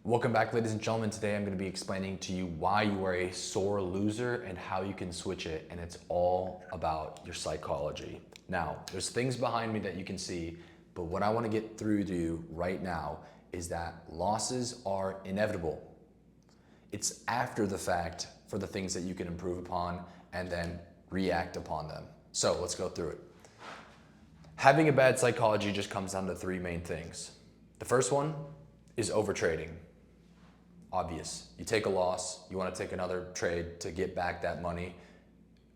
Welcome back, ladies and gentlemen. Today I'm going to be explaining to you why you are a sore loser and how you can switch it, and it's all about your psychology. Now, there's things behind me that you can see, but what I want to get through to you right now is that losses are inevitable. It's after the fact for the things that you can improve upon and then react upon them. So let's go through it. Having a bad psychology just comes down to three main things. The first one is overtrading. Obvious. You take a loss, you want to take another trade to get back that money,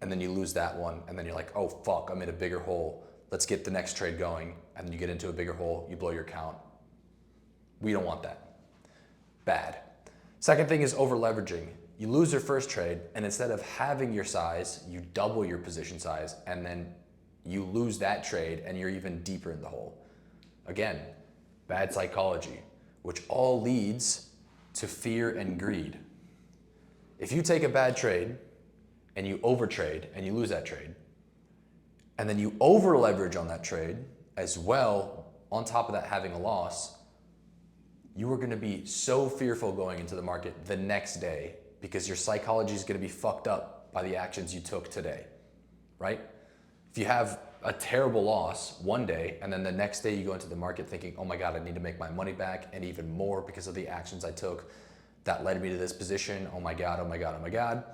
and then you lose that one, and then you're like, oh fuck, I'm in a bigger hole. Let's get the next trade going, and then you get into a bigger hole, you blow your account. We don't want that. Bad. Second thing is over leveraging. You lose your first trade, and instead of having your size, you double your position size, and then you lose that trade, and you're even deeper in the hole. Again, bad psychology, which all leads to fear and greed. If you take a bad trade and you overtrade and you lose that trade, and then you over leverage on that trade as well, on top of that having a loss, you are going to be so fearful going into the market the next day because your psychology is going to be fucked up by the actions you took today, right? If you have a terrible loss one day and then the next day you go into the market thinking, oh my God, I need to make my money back and even more because of the actions I took that led me to this position. Oh my God, oh my God, oh my God.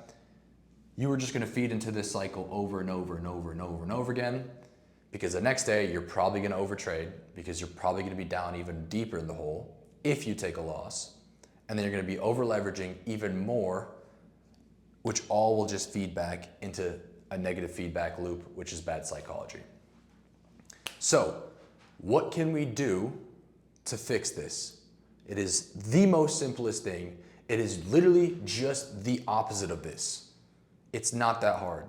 You were just gonna feed into this cycle over and over and over and over and over again because the next day you're probably gonna overtrade because you're probably gonna be down even deeper in the hole if you take a loss. And then you're gonna be over leveraging even more, which all will just feed back into a negative feedback loop, which is bad psychology. So, what can we do to fix this? It is the most simplest thing. It is literally just the opposite of this. It's not that hard.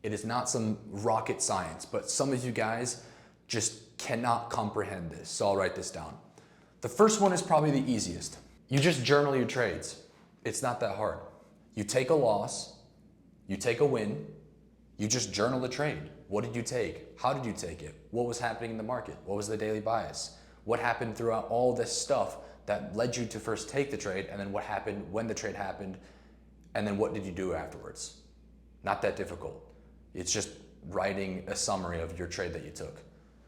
It is not some rocket science, but some of you guys just cannot comprehend this. So I'll write this down. The first one is probably the easiest. You just journal your trades. It's not that hard. You take a loss, you take a win, you just journal the trade. What did you take? How did you take it? What was happening in the market? What was the daily bias? What happened throughout all this stuff that led you to first take the trade, and then what happened when the trade happened, and then what did you do afterwards? Not that difficult. It's just writing a summary of your trade that you took.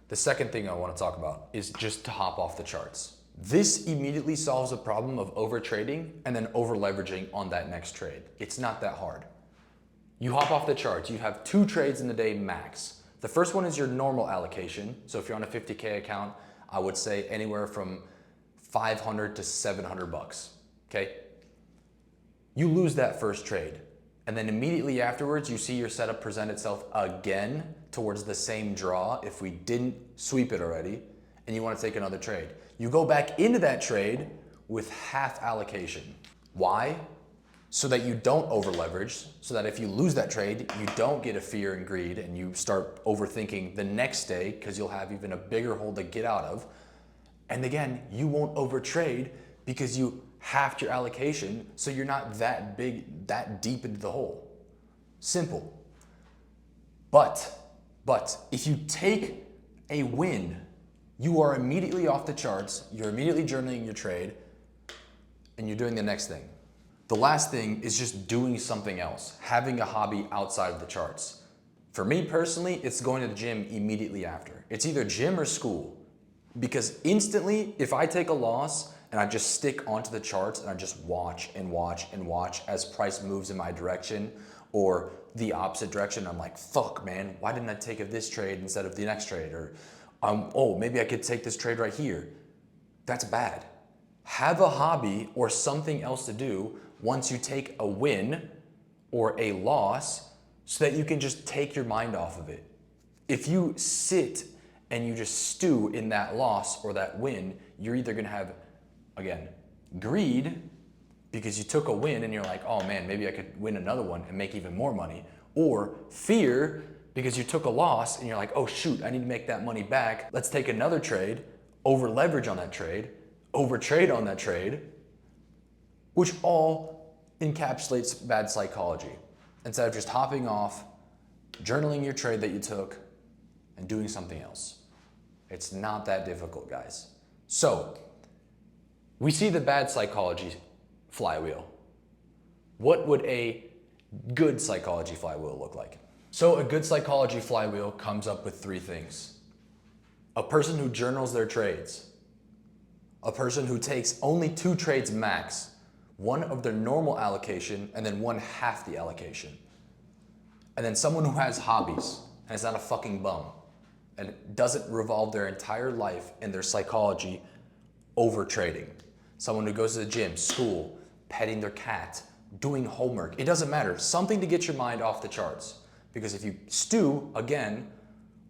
The second thing I want to talk about is just to hop off the charts. This immediately solves the problem of over trading and then over leveraging on that next trade. It's not that hard. You hop off the charts, you have 2 trades in the day max. The first one is your normal allocation. So if you're on a 50K account, I would say anywhere from 500 to 700 bucks, okay? You lose that first trade. And then immediately afterwards, you see your setup present itself again towards the same draw if we didn't sweep it already, and you want to take another trade. You go back into that trade with half allocation. Why? So that you don't over leverage, so that if you lose that trade, you don't get a fear and greed and you start overthinking the next day because you'll have even a bigger hole to get out of. And again, you won't overtrade because you halved your allocation, so you're not that deep into the hole. Simple. But if you take a win, you are immediately off the charts, you're immediately journaling your trade, and you're doing the next thing. The last thing is just doing something else, having a hobby outside of the charts. For me personally, it's going to the gym immediately after. It's either gym or school, because instantly, if I take a loss and I just stick onto the charts and I just watch and watch and watch as price moves in my direction or the opposite direction, I'm like, fuck man, why didn't I take this trade instead of the next trade? Or, oh, maybe I could take this trade right here. That's bad. Have a hobby or something else to do once you take a win or a loss so that you can just take your mind off of it. If you sit and you just stew in that loss or that win, you're either gonna have, again, greed because you took a win and you're like, oh man, maybe I could win another one and make even more money, or fear because you took a loss and you're like, oh shoot, I need to make that money back. Let's take another trade, over leverage on that trade, over trade on that trade, which all encapsulates bad psychology. Instead of just hopping off, journaling your trade that you took, and doing something else. It's not that difficult, guys. So, We see the bad psychology flywheel. What would a good psychology flywheel look like? So a good psychology flywheel comes up with three things. A person who journals their trades. A person who takes only 2 trades max, one of their normal allocation and then one half the allocation. And then someone who has hobbies and is not a fucking bum and doesn't revolve their entire life and their psychology over trading. Someone who goes to the gym, school, petting their cat, doing homework. It doesn't matter. Something to get your mind off the charts. Because if you stew, again,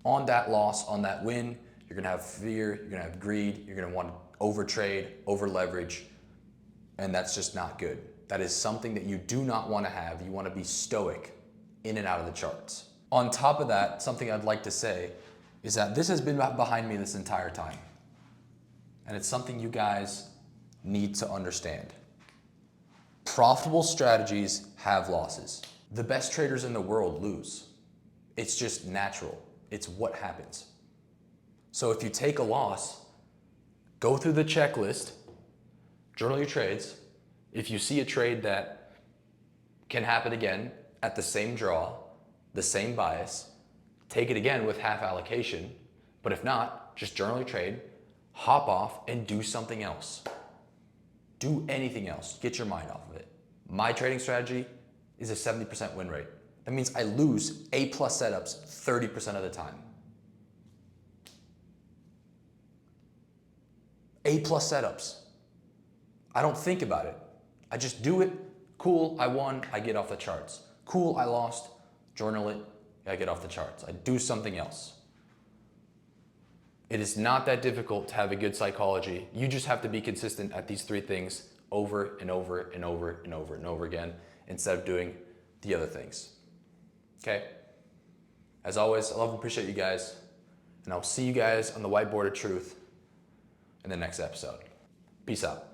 on that loss, on that win, you're gonna have fear, you're gonna have greed, you're gonna want to overtrade, over leverage, and that's just not good. That is something that you do not want to have. You want to be stoic in and out of the charts. On top of that, something I'd like to say is that this has been behind me this entire time. And it's something you guys need to understand. Profitable strategies have losses. The best traders in the world lose. It's just natural. It's what happens. So if you take a loss, go through the checklist, journal your trades. If you see a trade that can happen again at the same draw, the same bias, take it again with half allocation. But if not, just journal your trade, hop off and do something else. Do anything else. Get your mind off of it. My trading strategy is a 70% win rate. That means I lose A+ setups 30% of the time. A+ setups. I don't think about it. I just do it. Cool, I won, I get off the charts. Cool, I lost, journal it, I get off the charts. I do something else. It is not that difficult to have a good psychology. You just have to be consistent at these 3 things over and over and over and over and over again instead of doing the other things. Okay? As always, I love and appreciate you guys, and I'll see you guys on the whiteboard of truth in the next episode. Peace out.